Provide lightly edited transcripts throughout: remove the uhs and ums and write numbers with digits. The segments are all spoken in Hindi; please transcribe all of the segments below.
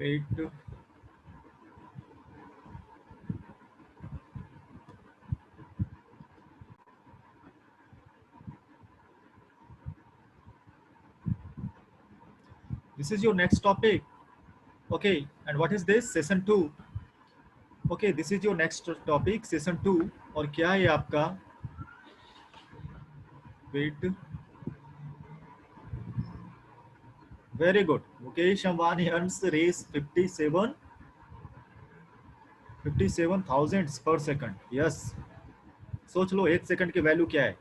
Wait, this is your next topic. Okay, and what is this? Session 2. Okay, this is your next topic, session 2. और क्या है आपका? Wait, very good. Mukesh Ambani earns रेस 57,000 पर सेकंड. यस, सोच लो 1 सेकंड की वैल्यू क्या है.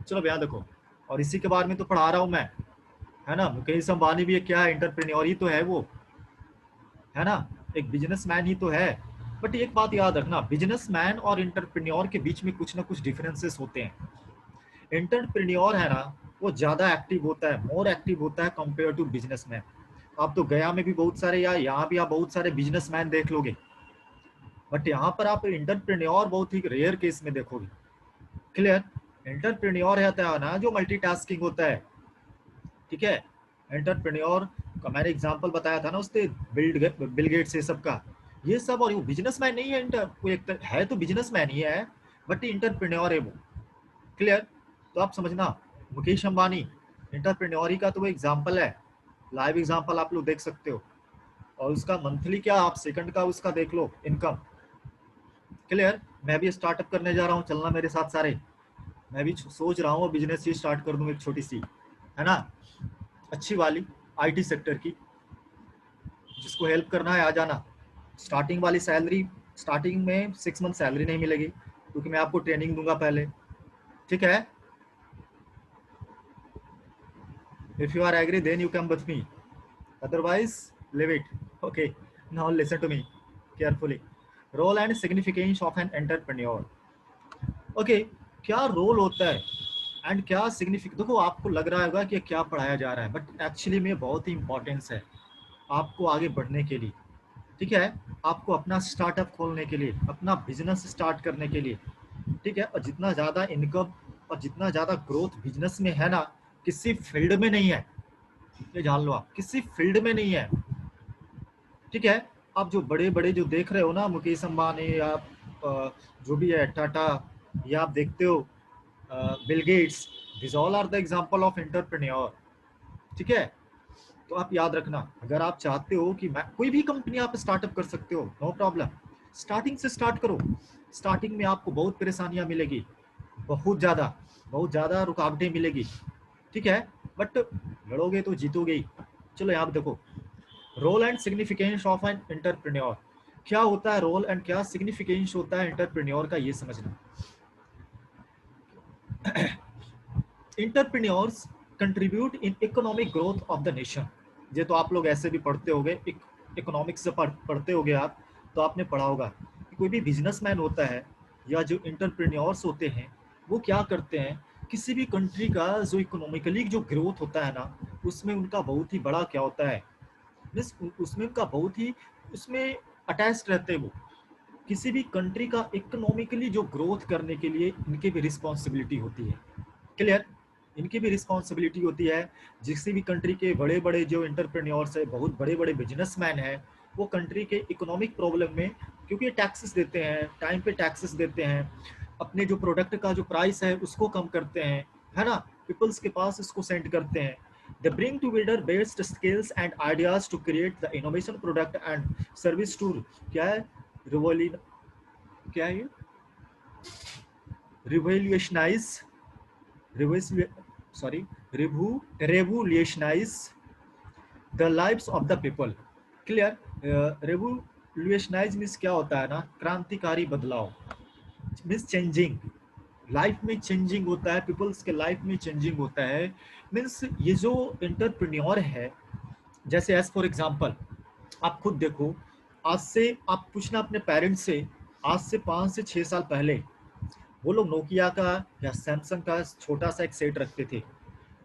चलो यहाँ देखो, और इसी के बारे में तो पढ़ा रहा हूँ मैं, है ना. मुकेश अंबानी भी क्या है? एंटरप्रेन्योर ही तो है वो, है ना, एक बिजनेसमैन ही तो है. बट एक बात याद रखना, बिजनेसमैन और एंटरप्रेन्योर के बीच में कुछ ना कुछ डिफरेंसेस होते हैं. एंटरप्रेन्योर है ना, वो ज्यादा एक्टिव होता है, मोर एक्टिव होता है कंपेयर टू बिजनेसमैन. आप तो गया में भी बहुत सारे, या यहाँ भी आप बहुत सारे बिजनेसमैन देख लोगे, बट यहाँ पर आप एंटरप्रेन्योर बहुत ही रेयर केस में देखोगे. क्लियर? एंटरप्रेन्योर रहता है ना जो मल्टीटास्किंग होता है. ठीक है, एंटरप्रेन्योर का मैंने एग्जांपल बताया था ना, उससे बिल गेट्स ये सब का, ये सब. और वो बिजनेसमैन नहीं है, वो एक है तो बिजनेसमैन ही है, बट एंटरप्रेन्योर है वो. क्लियर? तो आप समझना, मुकेश अंबानी एंटरप्रेन्योर का तो वो एग्जांपल है, लाइव एग्जांपल आप लोग देख सकते हो. और उसका मंथली क्या, आप सेकंड का उसका देख लो इनकम. क्लियर? मैं भी स्टार्टअप करने जा रहा हूँ, चलना मेरे साथ सारे. मैं भी सोच रहा हूँ बिजनेस ही स्टार्ट कर दूँ एक छोटी सी, है ना, अच्छी वाली, आईटी सेक्टर की. जिसको हेल्प करना है आ जाना. स्टार्टिंग वाली सैलरी, स्टार्टिंग में 6 मंथ सैलरी नहीं मिलेगी, क्योंकि मैं आपको ट्रेनिंग दूंगा पहले. ठीक है? If you are agree then you come with me, otherwise leave it. Okay, now listen to me carefully. Role and significance of an entrepreneur. Okay, क्या रोल होता है एंड क्या सिग्निफिक, देखो आपको लग रहा होगा कि क्या पढ़ाया जा रहा है, बट एक्चुअली में बहुत ही इंपॉर्टेंस है आपको आगे बढ़ने के लिए. ठीक है, आपको अपना स्टार्टअप खोलने के लिए, अपना बिजनेस स्टार्ट करने के लिए. ठीक है, और जितना ज़्यादा इनकम और जितना ज़्यादा ग्रोथ बिजनेस में है ना, किसी फील्ड में नहीं है. ये जान लो, आप किसी फील्ड में नहीं है. ठीक है, आप जो बड़े बड़े जो देख रहे हो ना, मुकेश अंबानी, आप जो भी है टाटा, या आप देखते हो Bill Gates, this all are the example of entrepreneur. ठीक है, तो आप याद रखना, अगर आप चाहते हो कि मैं कोई भी कंपनी आप स्टार्टअप कर सकते हो, नो प्रॉब्लम. स्टार्टिंग से स्टार्ट करो. स्टार्टिंग में आपको बहुत परेशानियां मिलेगी, बहुत ज़्यादा रुकावटें मिलेगी. ठीक है, बट लड़ोगे तो जीतोगे ही. चलो यहाँ पे देखो, role and significance of an entrepreneur. क्या होता है रोल एंड क्या सिग्निफिकेंस होता है एंटरप्रेन्योर का, ये समझना. Entrepreneurs contribute in economic growth of the nation. ये तो आप लोग ऐसे भी पढ़ते होगे, इकोनॉमिक्स से पढ़ते होगे आप, तो आपने पढ़ा होगा कि कोई भी बिजनेसमैन होता है या जो एंटरप्रेन्योर्स होते हैं, वो क्या करते हैं, किसी भी कंट्री का जो इकोनॉमिकली जो ग्रोथ होता है ना, उसमें उनका बहुत ही बड़ा क्या होता है, मीन्स उसमें उनका बहुत ही उसमें अटैच्ड रहते हैं वो. किसी भी कंट्री का इकोनॉमिकली जो ग्रोथ करने के लिए इनकी भी रिस्पॉन्सिबिलिटी होती है. क्लियर? इनकी भी रिस्पॉन्सिबिलिटी होती है. जिस भी कंट्री के बड़े बड़े जो एंटरप्रेन्योर्स है, बहुत बड़े बड़े बिजनेसमैन हैं, वो कंट्री के इकोनॉमिक प्रॉब्लम में, क्योंकि टैक्सेस देते हैं, टाइम पे टैक्सेस देते हैं, अपने जो प्रोडक्ट का जो प्राइस है उसको कम करते हैं, है ना, पीपल्स के पास इसको सेंड करते हैं. They bring together best skills and ideas to create the innovation product and service tool. क्या है? रिवोल्यू क्या है ये? Revolutionise, sorry, revolutionize the lives of the people. Clear? Revolutionise means क्या होता है ना, क्रांतिकारी बदलाव, मीन्स चेंजिंग, लाइफ में चेंजिंग होता है, पीपल्स के लाइफ में चेंजिंग होता है. मीन्स ये जो एंटरप्रेन्योर है, जैसे एज फॉर एग्जांपल आप खुद देखो, आज से आप पूछना अपने पेरेंट्स से, आज से 5 से 6 साल पहले वो लोग नोकिया का या सैमसंग का छोटा सा एक सेट रखते थे,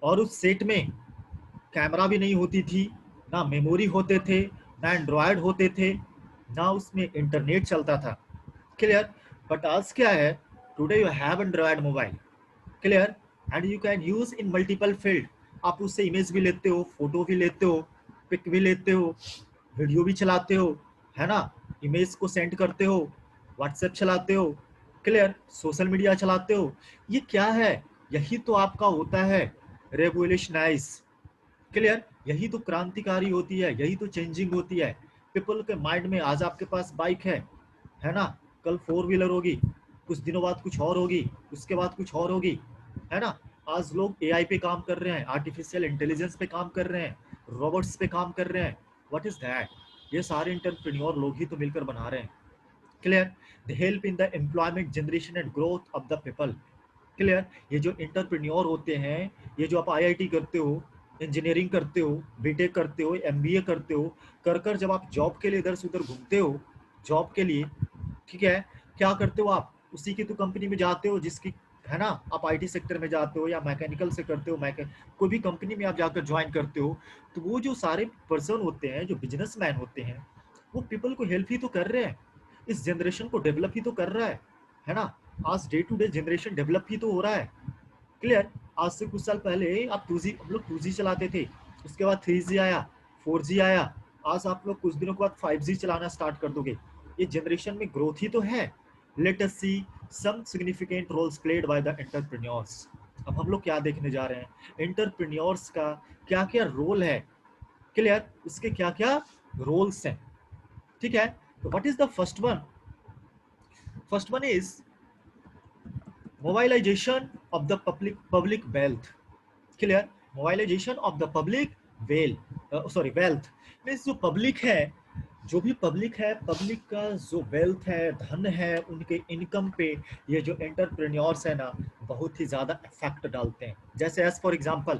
और उस सेट में कैमरा भी नहीं होती थी, ना मेमोरी होते थे, ना एंड्रॉयड होते थे, ना उसमें इंटरनेट चलता था. क्लियर? बट आज क्या है, today you have Android mobile. Clear? And you can use in multiple field. आप उससे इमेज भी लेते हो, फोटो भी लेते हो, पिक भी लेते हो, वीडियो भी चलाते हो, है ना, इमेज को सेंड करते हो, व्हाट्सएप चलाते हो, क्लियर, सोशल मीडिया चलाते हो। ये क्या है? यही तो आपका होता है रेवोल्यूशनाइज, क्लियर, यही तो क्रांतिकारी होती है, यही तो चेंजिंग होती है पीपल के माइंड में। आज आपके पास बाइक है ना, कल फोर व्हीलर होगी, कुछ दिनों बाद कुछ और होगी, उसके बाद कुछ और होगी, है ना। आज लोग एआई पे काम कर रहे हैं, आर्टिफिशियल इंटेलिजेंस पे काम कर रहे हैं, रोबोट्स पे काम कर रहे हैं। What is that? ये सारे इंटरप्रेन्योर लोग ही तो मिलकर बना रहे हैं, clear. They help in the employment generation and growth of the people, clear. ये जो इंटरप्रेन्योर होते हैं, ये जो आप आईआईटी करते हो, इंजीनियरिंग करते हो, बीटेक करते हो, एमबीए करते हो, कर कर जब आप जॉब के लिए इधर से उधर घूमते हो, जॉब के लिए, ठीक है, क्या करते हो आप? उसी की तो कंपनी में जाते हो जिसकी, है ना, आप आईटी सेक्टर में जाते हो या मैकेनिकल से करते हो, कोई भी कंपनी में आप जाकर ज्वाइन करते हो, तो वो जो सारे पर्सन होते हैं, जो बिजनेसमैन होते हैं, वो पीपल को हेल्प ही तो कर रहे हैं, इस जनरेशन को डेवलप ही तो कर रहा है ना। आज day to day generation develop ही तो हो रहा है, क्लियर। आज से कुछ साल पहले आप 2G, हम लोग 2G चलाते थे, उसके बाद 3G आया, 4G आया, आज आप लोग कुछ दिनों के बाद 5G चलाना स्टार्ट कर दोगे। ये जनरेशन में ग्रोथ ही तो है। Let us see some significant roles played by the entrepreneurs. अब हम लोग क्या देखने जा रहे हैं, एंटरप्रेन्योर्स का क्या क्या रोल है, क्लियर, उसके क्या क्या रोल्स हैं, ठीक है। तो what is the first one? First one is mobilization of the public wealth, clear, mobilization of the public wealth means जो पब्लिक है, जो भी पब्लिक है, पब्लिक का जो वेल्थ है, धन है, उनके इनकम पे ये जो एंटरप्रेन्योर्स है ना, बहुत ही ज्यादा इफेक्ट डालते हैं। जैसे एज फॉर एग्जांपल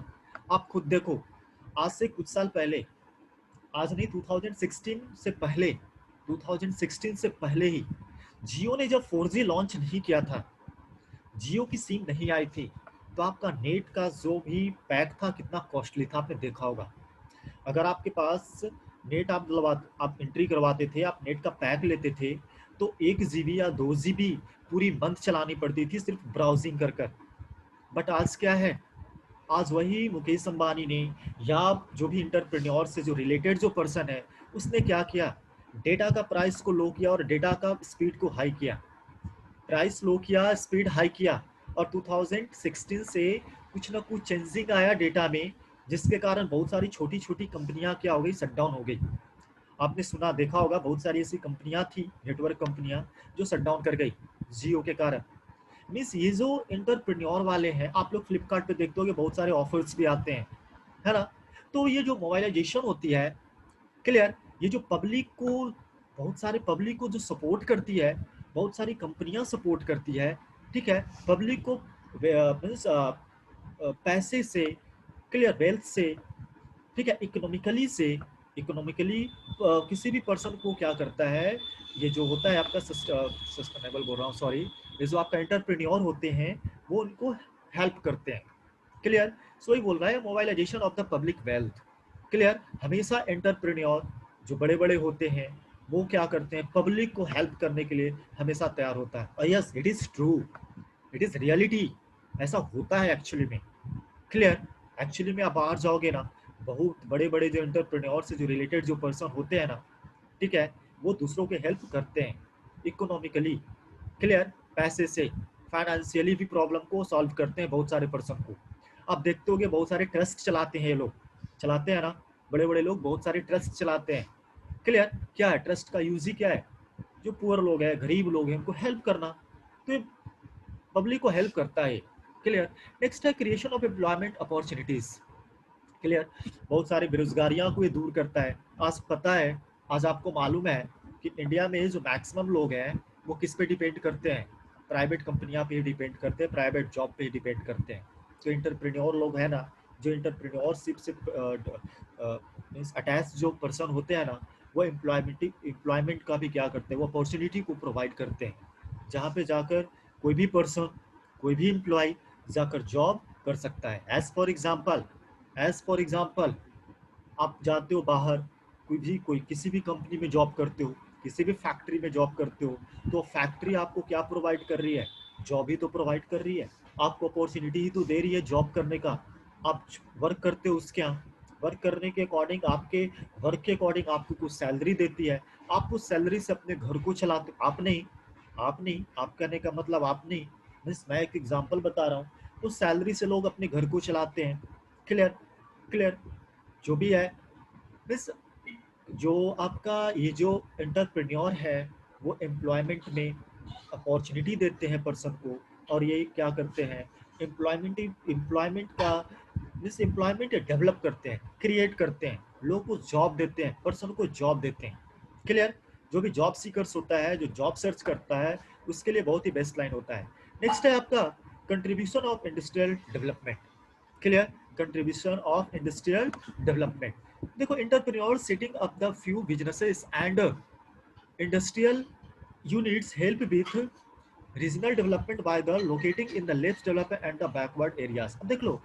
आप खुद देखो, आज से कुछ साल पहले, आज नहीं, 2016 से पहले, 2016 से पहले ही जियो ने जब 4G लॉन्च नहीं किया था, जियो की सिम नहीं आई थी, तो आपका नेट का जो भी पैक था कितना कॉस्टली था, आपने देखा होगा। अगर आपके पास नेट आप एंट्री करवाते थे, आप नेट का पैक लेते थे, तो 1 GB या 2 GB पूरी मंथ चलानी पड़ती थी सिर्फ ब्राउजिंग कर कर। बट आज क्या है, आज वही मुकेश अंबानी ने या जो भी इंटरप्रेन्योर से जो रिलेटेड जो पर्सन है, उसने क्या किया, डेटा का प्राइस को लो किया और डेटा का स्पीड को हाई किया, प्राइस लो किया, स्पीड हाई किया, और 2016 से कुछ ना कुछ चेंजिंग आया डेटा में, जिसके कारण बहुत सारी छोटी छोटी कंपनियां क्या हो गई, शटडाउन हो गई। आपने सुना देखा होगा, बहुत सारी ऐसी कंपनियां थी, नेटवर्क कंपनियां, जो शटडाउन कर गई जियो के कारण। मीन्स ये जो एंटरप्रेन्योर वाले हैं, आप लोग फ्लिपकार्ट पे देखते हो बहुत सारे ऑफर्स भी आते हैं, है ना। तो ये जो मोबाइलाइजेशन होती है, क्लियर, ये जो पब्लिक को, बहुत सारे पब्लिक को जो सपोर्ट करती है, बहुत सारी कंपनियां सपोर्ट करती है, ठीक है, पब्लिक को मीन्स पैसे से, क्लियर, वेल्थ से, ठीक है, इकोनॉमिकली से, इकोनॉमिकली किसी भी पर्सन को क्या करता है, ये जो होता है आपका सस्टेनेबल बोल रहा हूँ, सॉरी, ये जो आपका एंटरप्रेन्योर होते हैं, वो उनको हेल्प करते हैं, क्लियर। सो ही बोल रहा है mobilisation of the public wealth, clear. हमेशा एंटरप्रेन्योर जो बड़े बड़े होते हैं, वो क्या करते हैं, पब्लिक को हेल्प करने के लिए हमेशा तैयार होता है। Yes, it is true, it is reality, ऐसा होता है एक्चुअली में, क्लियर। एक्चुअली में आप बाहर जाओगे ना, बहुत बड़े बड़े जो एंटरप्रेन्योर से जो रिलेटेड जो पर्सन होते हैं ना, ठीक है, वो दूसरों के हेल्प करते हैं इकोनॉमिकली, क्लियर, पैसे से, फाइनेंशियली भी प्रॉब्लम को सॉल्व करते हैं बहुत सारे पर्सन को। आप देखते होगे बहुत सारे ट्रस्ट चलाते हैं ये लोग, चलाते हैं ना, बड़े बड़े लोग बहुत सारे ट्रस्ट चलाते हैं, क्लियर। क्या है ट्रस्ट का यूज ही क्या है, जो पुअर लोग हैं, गरीब लोग हैं, उनको हेल्प करना, तो ये पब्लिक को हेल्प करता है, क्लियर। नेक्स्ट है creation of employment opportunities, clear, बहुत सारी बेरोजगारियां को ये दूर करता है। आज पता है, आज आपको मालूम है कि इंडिया में जो मैक्सिमम लोग हैं, वो किस पे डिपेंड करते हैं, प्राइवेट कंपनियां पे डिपेंड करते हैं, प्राइवेट जॉब पे डिपेंड करते हैं। तो इंटरप्रेन्योर लोग हैं ना, जो इंटरप्रेन्योरशिप से मीन्स अटैच जो पर्सन होते हैं ना, वो एम्प्लॉयमेंट का भी क्या करते हैं, वो अपॉर्चुनिटी को प्रोवाइड करते हैं, जहाँ पे जाकर कोई भी पर्सन, कोई भी एम्प्लॉय जाकर जॉब कर सकता है। एज फॉर एग्जाम्पल आप जाते हो बाहर, कोई किसी भी कंपनी में जॉब करते हो, किसी भी फैक्ट्री में जॉब करते हो, तो फैक्ट्री आपको क्या प्रोवाइड कर रही है, जॉब ही तो प्रोवाइड कर रही है, आपको अपॉर्चुनिटी ही तो दे रही है जॉब करने का। आप वर्क करते हो उसके यहाँ, वर्क करने के अकॉर्डिंग, आपके वर्क के अकॉर्डिंग आपको कुछ सैलरी देती है। आप उस सैलरी से अपने घर को चलाते, आप नहीं, आप कहने का मतलब आप नहीं, मीन्स मैं एक एग्जांपल बता रहा हूँ। उस सैलरी से लोग अपने घर को चलाते हैं। क्लियर, क्लियर, जो भी है। मीन्स जो आपका ये जो एंटरप्रेन्योर है, वो एम्प्लॉयमेंट में अपॉर्चुनिटी देते हैं पर्सन को। और ये क्या करते हैं, एम्प्लॉयमेंट का मीन्स एम्प्लॉयमेंट डेवलप करते हैं, क्रिएट करते हैं, लोगों को जॉब देते हैं, पर्सन को जॉब देते हैं। क्लियर। जो भी जॉब सीकर्स होता है, जो जॉब सर्च करता है, उसके लिए बहुत ही बेस्ट लाइन होता है। नेक्स्ट है आपका contribution of industrial development. Clear, contribution of industrial development. देखो, entrepreneur setting up the few businesses and industrial units help with regional development by the locating in the less develop and the backward areas. अब देख लो,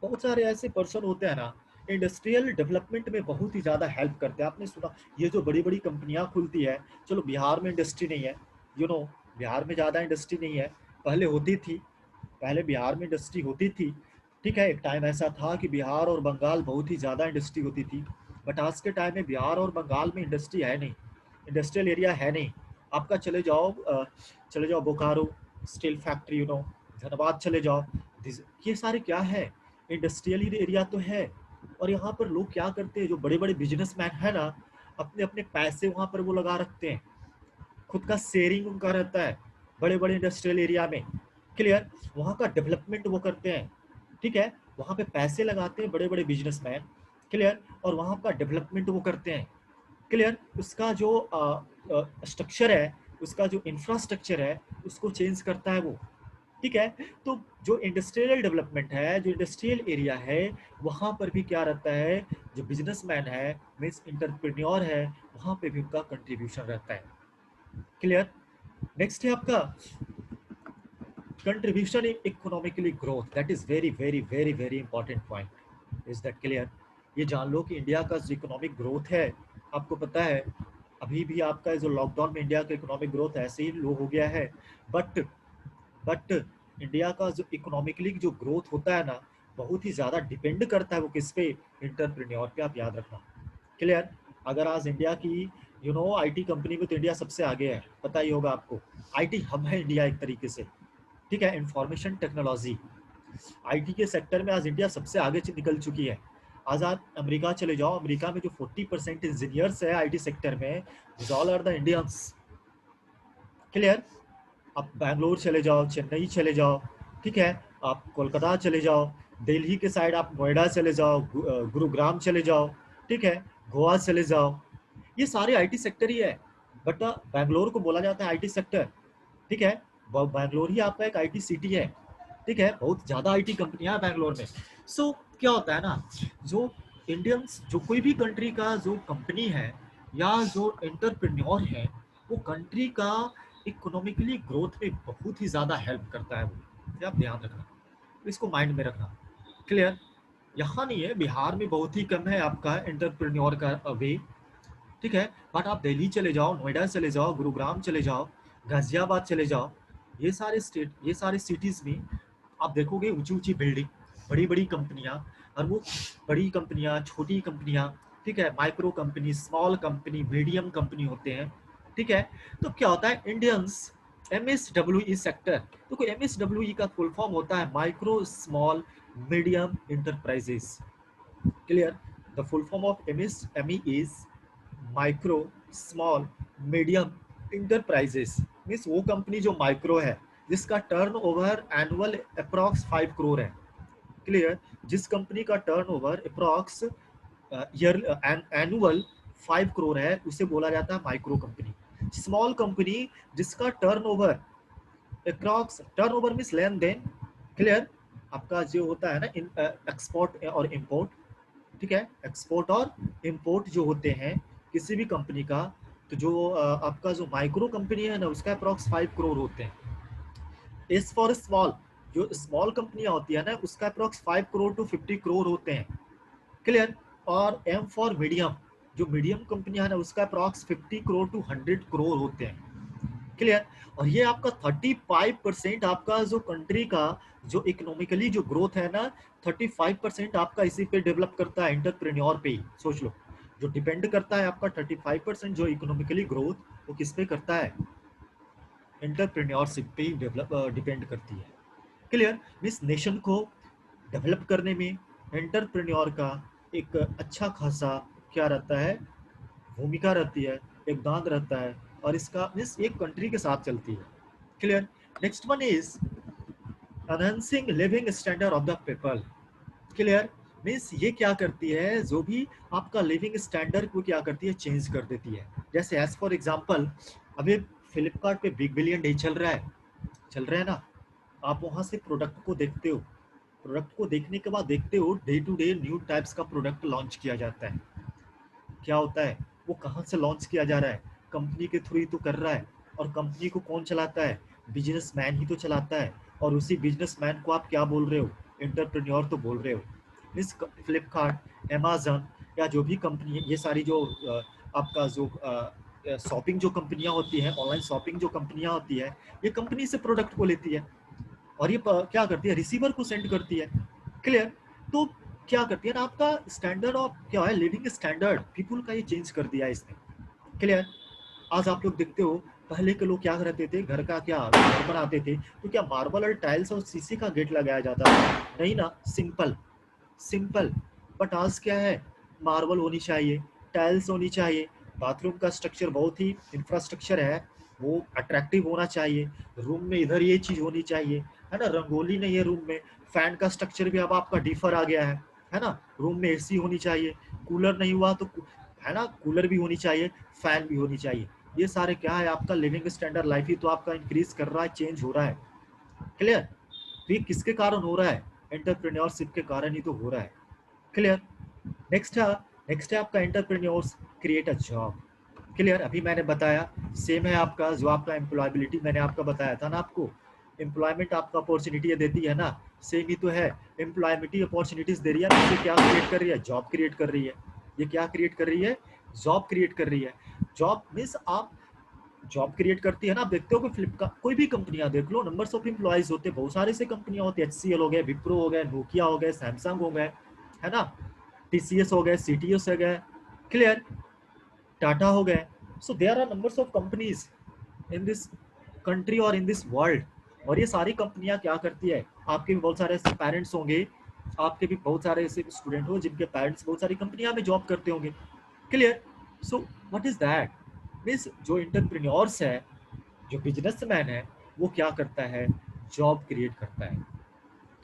बहुत सारे ऐसे पर्सन होते हैं ना, इंडस्ट्रियल डेवलपमेंट में बहुत ही ज़्यादा हेल्प करते हैं। आपने सुना, ये जो बड़ी बड़ी कंपनियां खुलती है, चलो बिहार में इंडस्ट्री नहीं है, यू नो, बिहार में ज़्यादा इंडस्ट्री नहीं है, पहले होती थी, पहले बिहार में इंडस्ट्री होती थी। ठीक है, एक टाइम ऐसा था कि बिहार और बंगाल बहुत ही ज़्यादा इंडस्ट्री होती थी। बट आज के टाइम में बिहार और बंगाल में इंडस्ट्री है नहीं, इंडस्ट्रियल एरिया है नहीं। आपका चले जाओ बोकारो स्टील फैक्ट्री, धनबाद चले जाओ, ये सारे क्या है, इंडस्ट्रियल एरिया तो है। और यहाँ पर लोग क्या करते हैं, जो बड़े बड़े बिजनेसमैन है ना, अपने अपने पैसे वहाँ पर वो लगा रखते हैं, खुद का शेयरिंग उनका रहता है बड़े बड़े इंडस्ट्रियल एरिया में। क्लियर, वहाँ का डेवलपमेंट वो करते हैं। ठीक है, वहाँ पे पैसे लगाते हैं बड़े बड़े बिजनेसमैन। क्लियर, और वहाँ का डेवलपमेंट वो करते हैं। क्लियर, उसका जो स्ट्रक्चर है, उसका जो इंफ्रास्ट्रक्चर है, उसको चेंज करता है वो। ठीक है, तो जो इंडस्ट्रियल डेवलपमेंट है, जो इंडस्ट्रियल एरिया है, वहाँ पर भी क्या रहता है, जो बिजनेसमैन है, मीन्स इंटरप्रेन्योर है, वहाँ पे भी उनका कंट्रीब्यूशन रहता है। क्लियर। नेक्स्ट है आपका contribution in economically growth. That is very very very very important point. Is that clear? ये जान लो कि इंडिया का जो इकोनॉमिक ग्रोथ है, आपको पता है अभी भी आपका जो लॉकडाउन में इंडिया का इकोनॉमिक ग्रोथ ऐसे ही लो हो गया है। बट बट इंडिया का जो इकोनॉमिकली जो ग्रोथ होता है ना, बहुत ही ज़्यादा डिपेंड करता है वो किस पे, इंटरप्रेन्योर पे। आप याद रखना। क्लियर। अगर आज इंडिया की आईटी कंपनी में तो इंडिया सबसे आगे है, पता ही होगा आपको। आईटी हब है इंडिया एक तरीके से। ठीक है, इंफॉर्मेशन टेक्नोलॉजी, आईटी के सेक्टर में आज इंडिया सबसे आगे निकल चुकी है। आज आप अमेरिका चले जाओ, अमेरिका में जो 40% इंजीनियर्स है आईटी सेक्टर में, all are the Indians. Clear. आप बैंगलोर चले जाओ, चेन्नई चले जाओ, ठीक है, आप कोलकाता चले जाओ, दिल्ली के साइड आप नोएडा चले जाओ, गुरुग्राम चले जाओ, ठीक है, गोवा चले जाओ, ये सारे आईटी सेक्टर ही है। बट बैंगलोर को बोला जाता है आईटी सेक्टर। ठीक है, बैंगलोर ही आपका एक आईटी सिटी है। ठीक है, बहुत ज़्यादा आईटी कंपनियां हैं बैंगलोर में। सो क्या होता है ना, जो इंडियंस, जो कोई भी कंट्री का जो कंपनी है या जो एंटरप्रेन्योर है, वो कंट्री का इकोनॉमिकली ग्रोथ में बहुत ही ज़्यादा हेल्प करता है वो। ये आप ध्यान रखना, इसको माइंड में रखना। क्लियर। यहाँ नहीं है, बिहार में बहुत ही कम है आपका एंटरप्रेन्योर का वे। ठीक है, बट आप दिल्ली चले जाओ, नोएडा चले जाओ, गुरुग्राम चले जाओ, गाजियाबाद चले जाओ, ये सारे स्टेट, ये सारे सिटीज़ में आप देखोगे ऊंची ऊंची बिल्डिंग, बड़ी बड़ी कंपनियां। और वो बड़ी कंपनियां, छोटी कंपनियां, ठीक है, micro company, small company, medium company होते हैं। ठीक है, तो क्या होता है, इंडियंस MSWE सेक्टर। तो MSWE का फुल फॉर्म होता है micro small medium enterprises. Clear. The full form of MSME is micro small medium enterprises. Means वो कंपनी जो माइक्रो है, जिसका टर्नओवर एनुअल अप्रॉक्स 5 करोड़ है। क्लियर। जिस कंपनी का turnover approx year annual 5 crore है, उसे बोला जाता है माइक्रो कंपनी। स्मॉल कंपनी जिसका टर्नओवर अप्रॉक्स, टर्नओवर मीन्स लेन देन। क्लियर। आपका जो होता है ना, एक्सपोर्ट और इम्पोर्ट। ठीक है, एक्सपोर्ट और इंपोर्ट जो होते हैं किसी भी कंपनी का, तो जो आपका जो माइक्रो कंपनी है ना, उसका अप्रॉक्स 5 करोड़ होते हैं। एस फॉर स्मॉल, जो स्मॉल कंपनियां होती है ना, उसका अप्रॉक्स 5 करोड़ टू 50 करोड़ होते हैं। क्लियर। और एम फॉर मीडियम, जो मीडियम कंपनियां है ना, उसका अप्रॉक्स 50 करोड़ टू 100 करोड़ होते हैं। क्लियर। और ये आपका 35% आपका जो कंट्री का जो इकोनॉमिकली जो ग्रोथ है ना, 35% आपका इसी पे डेवलप करता है, एंटरप्रेन्योर पे ही। सोच लो, जो डिपेंड करता है आपका 35% जो इकोनॉमिकली ग्रोथ, वो किस पे करता है, एंटरप्रेन्योरशिप पे ही डेवलप डिपेंड करती है। क्लियर। इस नेशन को डेवलप करने में एंटरप्रेन्योर का एक अच्छा खासा क्या रहता है, भूमिका रहती है, योगदान रहता है, और इसका इस एक कंट्री के साथ चलती है। Clear. Next one is enhancing living standard of the people. Clear. Means ये क्या करती है, जो भी आपका लिविंग स्टैंडर्ड को क्या करती है, चेंज कर देती है। जैसे एज फॉर एग्जांपल, अभी फ्लिपकार्ट पे बिग बिलियन डे चल रहा है, चल रहा है ना। आप वहां से प्रोडक्ट को देखते हो, प्रोडक्ट को देखने के बाद देखते हो day to day new types का प्रोडक्ट लॉन्च किया जाता है। क्या होता है, वो कहाँ से लॉन्च किया जा रहा है, कंपनी के थ्रू ही तो कर रहा है। और कंपनी को कौन चलाता है, बिजनेसमैन ही तो चलाता है। और उसी बिजनेसमैन को आप क्या बोल रहे हो, एंटरप्रेन्योर तो बोल रहे हो। इस फ्लिपकार्ट, अमेजन या जो भी कंपनी है, ये सारी जो आपका जो शॉपिंग जो कंपनियां होती हैं, ऑनलाइन शॉपिंग जो कंपनियां होती है, ये कंपनी से प्रोडक्ट को लेती है, और ये क्या करती है, रिसीवर को सेंड करती है। क्लियर। तो क्या करती है ना, आपका स्टैंडर्ड ऑफ क्या है, लिविंग स्टैंडर्ड पीपुल का ये चेंज कर दिया है इसने। क्लियर। आज आप लोग देखते हो, पहले के लोग क्या करते थे, घर का क्या घर बनाते थे, तो क्या मार्बल और टाइल्स और सीसी का गेट लगाया जाता था, नहीं ना, सिंपल सिंपल। बट आज क्या है, मार्बल होनी चाहिए, टाइल्स होनी चाहिए, बाथरूम का स्ट्रक्चर बहुत ही इंफ्रास्ट्रक्चर है, वो अट्रैक्टिव होना चाहिए। रूम में इधर ये चीज होनी चाहिए, है ना, रंगोली नहीं है रूम में, फैन का स्ट्रक्चर भी अब आपका डिफर आ गया है ना। रूम में एसी होनी चाहिए, कूलर नहीं हुआ तो है ना, कूलर भी होनी चाहिए, फैन भी होनी चाहिए। ये सारे क्या है, आपका लिविंग स्टैंडर्ड लाइफ ही तो आपका इंक्रीज कर रहा है, चेंज हो रहा है। क्लियर। तो ये किसके कारण हो रहा है, एंटरप्रेन्योरशिप के कारण ही तो हो रहा है। क्लियर। नेक्स्ट है, नेक्स्ट है आपका entrepreneurs create a job. Clear. अभी मैंने बताया, सेम है आपका जो आपका एम्प्लॉयबिलिटी मैंने आपका बताया था ना आपको, एम्प्लॉयमेंट आपका अपॉर्चुनिटी देती है ना, सेम ही तो है, एम्प्लॉयमेंटी अपॉर्चुनिटीज दे रही है, ये क्या क्रिएट कर रही है, जॉब क्रिएट कर रही है। ये क्या क्रिएट कर रही है, जॉब क्रिएट कर रही है। जॉब मीन्स आप जॉब क्रिएट करती है ना। आप देखते हो कि फ्लिपकार्ट, कोई भी कंपनियां देख लो, नंबर्स ऑफ एम्प्लॉयज होते हैं, बहुत सारे से कंपनियां होती है, HCL हो गए, विप्रो हो गए, नोकिया हो गए, सैमसंग हो गए, है ना, TCS हो गए, CTS हो गए। क्लियर। टाटा हो गए। So there are numbers of companies in this country और इन दिस वर्ल्ड। और ये सारी कंपनियां क्या करती है, आपके भी बहुत सारे ऐसे पेरेंट्स होंगे, आपके भी बहुत सारे ऐसे स्टूडेंट हो जिनके पेरेंट्स बहुत सारी कंपनियां में जॉब करते होंगे। Clear. So what is that, means जो एंटरप्रेन्योर्स है, जो बिजनेसमैन है, वो क्या करता है, जॉब क्रिएट करता है।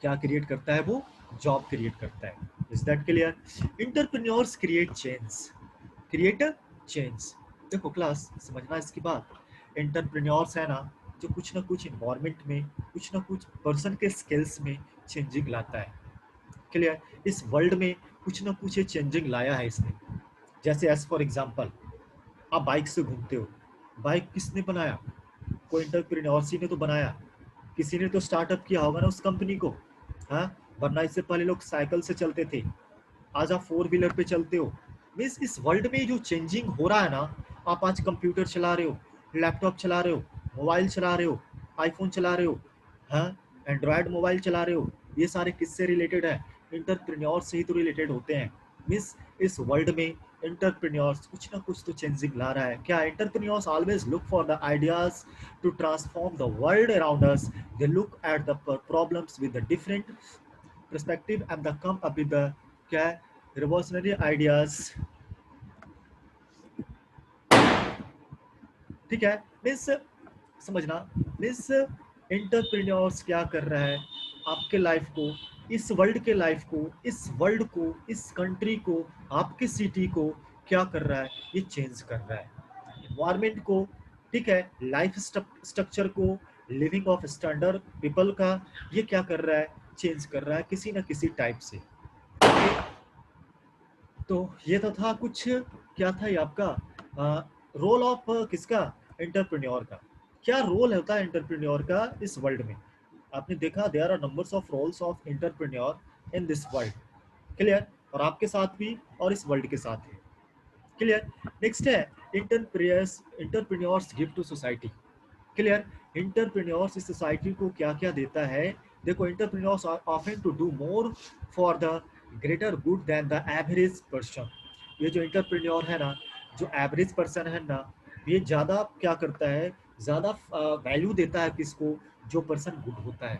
क्या क्रिएट करता है वो, जॉब क्रिएट करता है। Is that clear. Entrepreneurs create change, create change. देखो क्लास, समझना इसकी बात, एंटरप्रेन्योर्स है ना, जो कुछ ना कुछ इन्वायरमेंट में, कुछ ना कुछ पर्सन के स्किल्स में चेंजिंग लाता है। क्लियर। इस वर्ल्ड में कुछ ना कुछ ये चेंजिंग लाया है इसने। जैसे एज फॉर एग्जांपल, आप बाइक से घूमते हो, बाइक किसने बनाया, कोई एंटरप्रेन्योरसी ने तो बनाया, किसी ने तो स्टार्टअप किया होगा ना उस कंपनी को। हाँ, वरना इससे पहले लोग साइकिल से चलते थे, आज आप 4 व्हीलर पे चलते हो। मीन्स इस वर्ल्ड में जो चेंजिंग हो रहा है ना, आप आज कंप्यूटर चला रहे हो, लैपटॉप चला रहे हो, मोबाइल चला रहे हो, आईफोन चला रहे हो, हाँ, एंड्रॉयड मोबाइल चला रहे हो, ये सारे किससे रिलेटेड है, इंटरप्रेन्योर से ही तो रिलेटेड होते हैं। मीन्स इस वर्ल्ड में एंटरप्रेन्योर्स कुछ ना कुछ तो चेंजिंग ला रहा है। क्या, entrepreneurs always look for the ideas to transform the world around us, they look at the problems with the different perspective and the come up with the क्या revolutionary ideas। ठीक है। मीन्स समझना, मीन्स एंटरप्रेन्योर्स क्या कर रहा है, आपके लाइफ को, इस वर्ल्ड के लाइफ को, इस वर्ल्ड को, इस कंट्री को, आपके सिटी को क्या कर रहा है, ये चेंज कर रहा है इन्वायरमेंट को। ठीक है। लाइफ स्ट्रक्चर को, लिविंग ऑफ स्टैंडर्ड पीपल का, ये क्या कर रहा है, चेंज कर रहा है किसी ना किसी टाइप से। तो ये तो था कुछ, क्या था ये आपका रोल ऑफ किसका, एंटरप्रेन्योर का। क्या रोल होता है एंटरप्रेन्योर का इस वर्ल्ड में। आपने देखा, there are numbers of roles of entrepreneur in this world. Clear. और आपके साथ भी और इस वर्ल्ड के साथ भी। क्लियर। नेक्स्ट है, entrepreneurs give to society. Clear? Entrepreneurs इस सोसाइटी को क्या क्या देता है? देखो, entrepreneurs are often to do more for the greater good than the average person. ये जो एंटरप्रेन्योर है ना, जो एवरेज पर्सन है ना, ये ज़्यादा क्या करता है, ज़्यादा वैल्यू देता है किसको? जो पर्सन गुड होता है।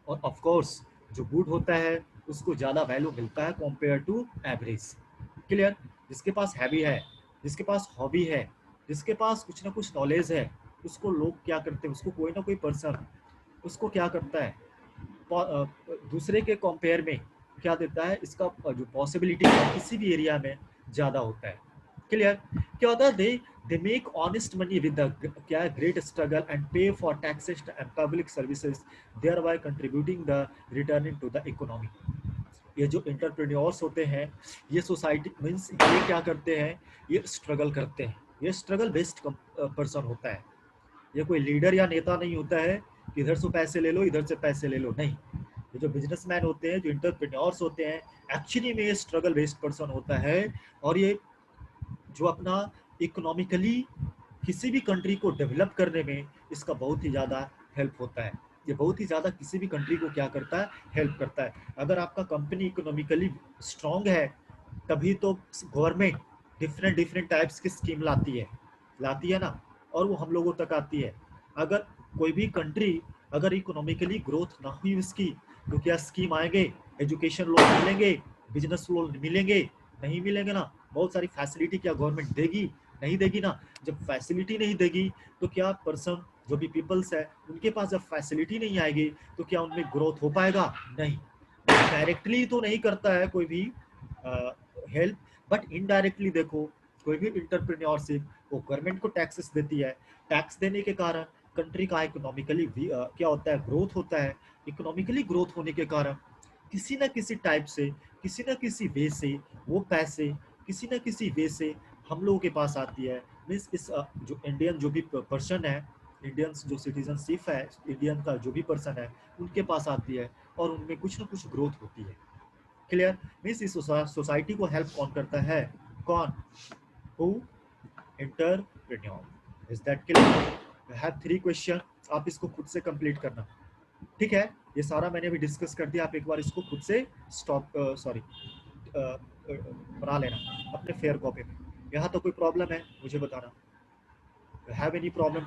और ऑफ कोर्स जो गुड होता है उसको ज़्यादा वैल्यू मिलता है कंपेयर टू एवरेज। क्लियर? जिसके पास हैवी है, जिसके पास हॉबी है, जिसके पास कुछ ना कुछ नॉलेज है, उसको लोग क्या करते हैं, उसको कोई ना कोई पर्सन उसको क्या करता है, दूसरे के कंपेयर में क्या देता है, इसका जो पॉसिबिलिटी है किसी भी एरिया में ज़्यादा होता है। क्लियर? क्या होता है, they make honest money with the क्या है, great struggle and pay for taxes and public services, thereby contributing the returning to the economy. ये जो एंटरप्रेन्योर्स होते हैं, ये सोसाइटी मीन्स ये क्या करते हैं, ये स्ट्रगल करते हैं, ये स्ट्रगल बेस्ड पर्सन होता है। ये कोई लीडर या नेता नहीं होता है कि इधर से पैसे ले लो, इधर से पैसे ले लो, नहीं। ये जो बिजनेसमैन होते हैं, जो एंटरप्रेन्योर्स होते हैं, एक्चुअली में ये स्ट्रगल बेस्ड पर्सन होता है। और ये जो अपना इकोनॉमिकली किसी भी कंट्री को डेवलप करने में इसका बहुत ही ज़्यादा हेल्प होता है। ये बहुत ही ज़्यादा किसी भी कंट्री को क्या करता है, हेल्प करता है। अगर आपका कंपनी इकोनॉमिकली स्ट्रांग है, तभी तो गवर्नमेंट डिफरेंट डिफरेंट टाइप्स की स्कीम लाती है ना, और वो हम लोगों तक आती है। अगर कोई भी कंट्री अगर इकोनॉमिकली ग्रोथ ना हुई उसकी, तो क्या स्कीम आएंगे, एजुकेशन लोन मिलेंगे, बिजनेस लोन मिलेंगे? नहीं मिलेंगे ना। बहुत सारी फैसिलिटी क्या गवर्नमेंट देगी? नहीं देगी ना। जब फैसिलिटी नहीं देगी तो क्या पर्सन, जो भी पीपल्स है, उनके पास जब फैसिलिटी नहीं आएगी तो क्या उनमें ग्रोथ हो पाएगा? नहीं। डायरेक्टली तो नहीं करता है कोई भी हेल्प, बट इनडायरेक्टली देखो, कोई भी इंटरप्रेन्योरशिप वो गवर्नमेंट को टैक्सेस देती है। टैक्स देने के कारण कंट्री का इकोनॉमिकली क्या होता है, ग्रोथ होता है। इकोनॉमिकली ग्रोथ होने के कारण किसी ना किसी टाइप से, किसी ना किसी वे से वो पैसे किसी ना किसी वे से हम लोगों के पास आती है। मीन्स इस जो इंडियन जो भी पर्सन है, इंडियंस जो सिटीजनशिप है, इंडियन का जो भी पर्सन है, उनके पास आती है और उनमें कुछ ना कुछ ग्रोथ होती है। क्लियर? मीन्स इस सोसाइटी को हेल्प कौन करता है? कौन? Who? Entrepreneur. Is that clear? I have 3 question, आप इसको खुद से कंप्लीट करना। ठीक है? ये सारा मैंने अभी डिस्कस कर दिया, आप एक बार इसको खुद से स्टॉप सॉरी बना लेना अपने फेयर कॉपी में। यहाँ तो कोई प्रॉब्लम है मुझे बताना। Have any problem?